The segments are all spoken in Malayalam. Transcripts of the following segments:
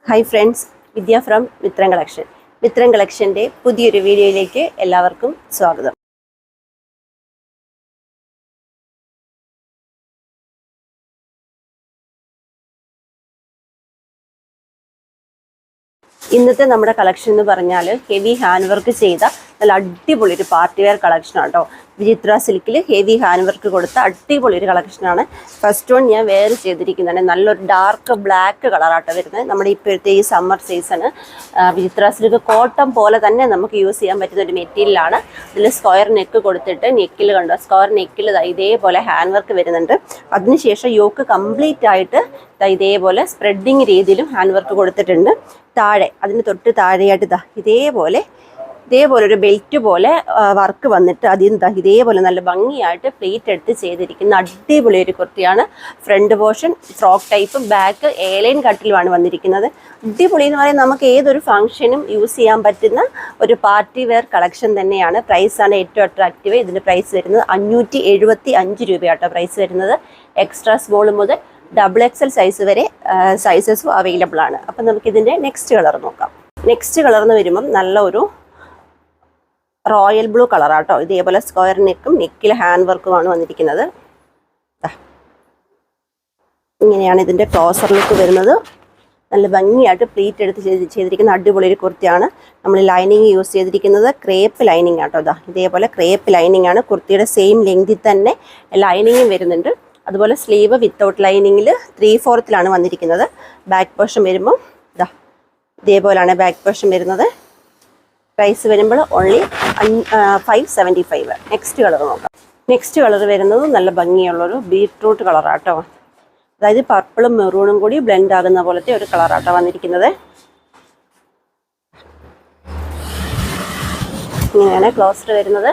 Hi friends, Vidya from Mithram collection. Mithram കളക്ഷൻ്റെ പുതിയൊരു വീഡിയോയിലേക്ക് എല്ലാവർക്കും സ്വാഗതം. ഇന്നത്തെ നമ്മുടെ കളക്ഷൻ എന്ന് പറഞ്ഞാൽ ഹെവി ഹാൻഡ് വർക്ക് ചെയ്ത നല്ല അടിപൊളി ഒരു പാർട്ടി വെയർ കളക്ഷനാണ് കേട്ടോ. വിചിത്ര സിൽക്കിൽ ഹെവി ഹാൻഡ് വർക്ക് കൊടുത്ത അടിപൊളി ഒരു കളക്ഷനാണ്. ഫസ്റ്റ് വൺ ഞാൻ വെയർ ചെയ്തിരിക്കുന്നതാണ്. നല്ലൊരു ഡാർക്ക് ബ്ലാക്ക് കളറാട്ടോ വരുന്നത്. നമ്മുടെ ഇപ്പോഴത്തെ ഈ സമ്മർ സീസണ് വിചിത്ര സിൽക്ക് കോട്ടൺ പോലെ തന്നെ നമുക്ക് യൂസ് ചെയ്യാൻ പറ്റുന്ന ഒരു മെറ്റീരിയലാണ്. ഇതിൽ സ്ക്വയർ നെക്ക് കൊടുത്തിട്ട് നെക്കിൽ കണ്ടോ, സ്ക്വയർ നെക്കിൽ ഇതേപോലെ ഹാൻഡ് വർക്ക് വരുന്നുണ്ട്. അതിനുശേഷം യോക്ക് കംപ്ലീറ്റ് ആയിട്ട് ഇതേപോലെ സ്പ്രെഡിങ് രീതിയിലും ഹാൻഡ് വർക്ക് കൊടുത്തിട്ടുണ്ട്. താഴെ അതിന് തൊട്ട് താഴെയായിട്ട് ഇതേപോലെ ഒരു ബെൽറ്റ് പോലെ വർക്ക് വന്നിട്ട് അതിൽ ഇതേപോലെ നല്ല ഭംഗിയായിട്ട് പ്ലേറ്റ് എടുത്ത് ചെയ്തിരിക്കുന്ന അടിപൊളി ഒരു കുർത്തിയാണ്. Front portion frock type, back airline കട്ടിലുമാണ് വന്നിരിക്കുന്നത്. അടിപൊളി എന്ന് പറയുന്നത് നമുക്ക് ഏതൊരു ഫംഗ്ഷനും യൂസ് ചെയ്യാൻ പറ്റുന്ന ഒരു പാർട്ടി വെയർ കളക്ഷൻ തന്നെയാണ്. പ്രൈസാണ് ഏറ്റവും അട്രാക്റ്റീവ്. ഇതിൻ്റെ പ്രൈസ് വരുന്നത് 575 രൂപയാട്ടോ പ്രൈസ് വരുന്നത്. എക്സ്ട്രാ സ്മോൾ മുതൽ XXL സൈസ് വരെ സൈസസും അവൈലബിൾ ആണ്. അപ്പം നമുക്കിതിൻ്റെ നെക്സ്റ്റ് കളർ നോക്കാം. നെക്സ്റ്റ് കളർ എന്ന് വരുമ്പം നല്ല ഒരു റോയൽ ബ്ലൂ കളറാട്ടോ. ഇതേപോലെ സ്ക്വയർ നെക്കും നെക്കിൽ ഹാൻഡ് വർക്കുമാണ് വന്നിരിക്കുന്നത്. ഇങ്ങനെയാണ് ഇതിൻ്റെ ക്ലോസർ ലുക്ക് വരുന്നത്. നല്ല ഭംഗിയായിട്ട് പ്ലീറ്റ് എടുത്ത് ചെയ്തിരിക്കുന്ന അടിപൊളി ഒരു കുർത്തിയാണ്. നമ്മൾ ലൈനിങ് യൂസ് ചെയ്തിരിക്കുന്നത് ക്രേപ്പ് ലൈനിങ് ആട്ടോ. ഇതേപോലെ ക്രേപ്പ് ലൈനിങ് ആണ്. കുർത്തിയുടെ സെയിം ലെങ്തിൽ തന്നെ ലൈനിങ്ങും വരുന്നുണ്ട്. അതുപോലെ സ്ലീവ് വിത്തൗട്ട് ലൈനിങ്ങിൽ 3/4 വന്നിരിക്കുന്നത്. ബാക്ക് പോർഷൻ വരുമ്പം ഇതേപോലെയാണ് ബാക്ക് പോർഷൻ വരുന്നത്. പ്രൈസ് വരുമ്പോൾ ഓൺലി 575. നെക്സ്റ്റ് കളർ നോക്കാം. നെക്സ്റ്റ് കളർ വരുന്നത് നല്ല ഭംഗിയുള്ളൊരു ബീട്രൂട്ട് കളറാട്ടോ. അതായത് പർപ്പിളും മെറൂണും കൂടി ബ്ലെൻഡ് ആകുന്ന പോലത്തെ ഒരു കളറാട്ടോ വന്നിരിക്കുന്നത്. ഇങ്ങനെയാണ് ക്ലോസ്ഡ് വരുന്നത്.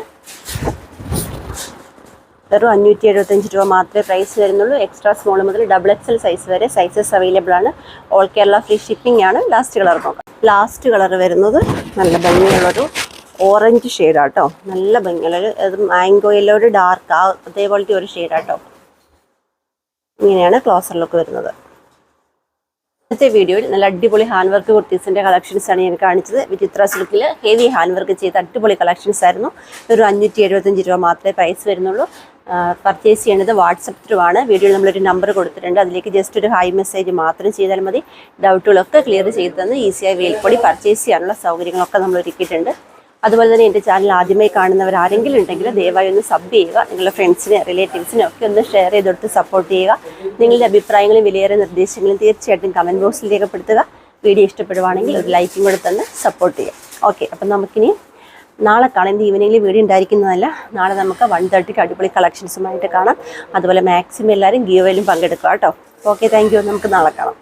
വെറും 575 രൂപ മാത്രമേ പ്രൈസ് വരുന്നുള്ളൂ. എക്സ്ട്രാ സ്മോൾ മുതൽ XXL സൈസ് വരെ സൈസസ് അവൈലബിൾ ആണ്. ഓൾ കേരള ഫ്രീ ഷിപ്പിംഗ് ആണ്. ലാസ്റ്റ് കളർ നോക്കാം. ലാസ്റ്റ് കളർ വരുന്നത് നല്ല ഭംഗിയുള്ളൊരു ഓറഞ്ച് ഷെയ്ഡാട്ടോ. നല്ല ഭംഗിയുള്ളൊരു മാംഗോ യെല്ലോ ഒരു ഡാർക്ക് അതേപോലത്തെ ഒരു ഷെയ്ഡാട്ടോ. ഇങ്ങനെയാണ് ക്ലോസർ ലുക്ക് വരുന്നത്. ഇന്നത്തെ വീഡിയോയിൽ നല്ല അടിപൊളി ഹാൻഡ് വർക്ക് കുർത്തീസിൻ്റെ കളക്ഷൻസാണ് ഞാൻ കാണിച്ചത്. വിചിത്ര സിൽക്കിൽ ഹെവി ഹാൻഡ് വർക്ക് ചെയ്ത അടിപൊളി കളക്ഷൻസ് ആയിരുന്നു. ഒരു 575 രൂപ മാത്രമേ പ്രൈസ് വരുന്നുള്ളൂ. പർച്ചേസ് ചെയ്യേണ്ടത് വാട്സപ്പ് ത്രൂ ആണ്. വീഡിയോയിൽ നമ്മളൊരു നമ്പർ കൊടുത്തിട്ടുണ്ട്. അതിലേക്ക് ജസ്റ്റ് ഒരു ഹായ് മെസ്സേജ് മാത്രം ചെയ്താൽ മതി. ഡൗട്ടുകളൊക്കെ ക്ലിയർ ചെയ്ത് തന്ന് ഈസിയായി വേൽപ്പൊടി പർച്ചേസ് ചെയ്യാനുള്ള സൗകര്യങ്ങളൊക്കെ നമ്മൾ ഒരുക്കിയിട്ടുണ്ട്. അതുപോലെ തന്നെ എൻ്റെ ചാനൽ ആദ്യമായി കാണുന്നവർ ആരെങ്കിലും ഉണ്ടെങ്കിൽ ദയവായി ഒന്ന് സബ് ചെയ്യുക. നിങ്ങളുടെ ഫ്രണ്ട്സിനെ റിലേറ്റീവ്സിനെ ഒക്കെ ഒന്ന് ഷെയർ ചെയ്തെടുത്ത് സപ്പോർട്ട് ചെയ്യുക. നിങ്ങളുടെ അഭിപ്രായങ്ങളും വിലയേറിയ നിർദ്ദേശങ്ങളും തീർച്ചയായിട്ടും കമൻറ്റ് ബോക്സിൽ രേഖപ്പെടുത്തുക. വീഡിയോ ഇഷ്ടപ്പെടുവാണെങ്കിൽ ഒരു ലൈക്കും കൂടെ തന്നെ സപ്പോർട്ട് ചെയ്യുക. ഓക്കെ, അപ്പം നമുക്കിനി നാളെ കാണാം. ഇന്ന് ഈവനിങ്ങിൽ വീഡിയോ ഉണ്ടായിരിക്കുന്നതല്ല. നാളെ നമുക്ക് 1:30 അടിപൊളി കളക്ഷൻസുമായിട്ട് കാണാം. അതുപോലെ മാക്സിമം എല്ലാവരും ഗീവയിലും പങ്കെടുക്കുക കേട്ടോ. Okay, thank you. നമുക്ക് നാളെ കാണാം.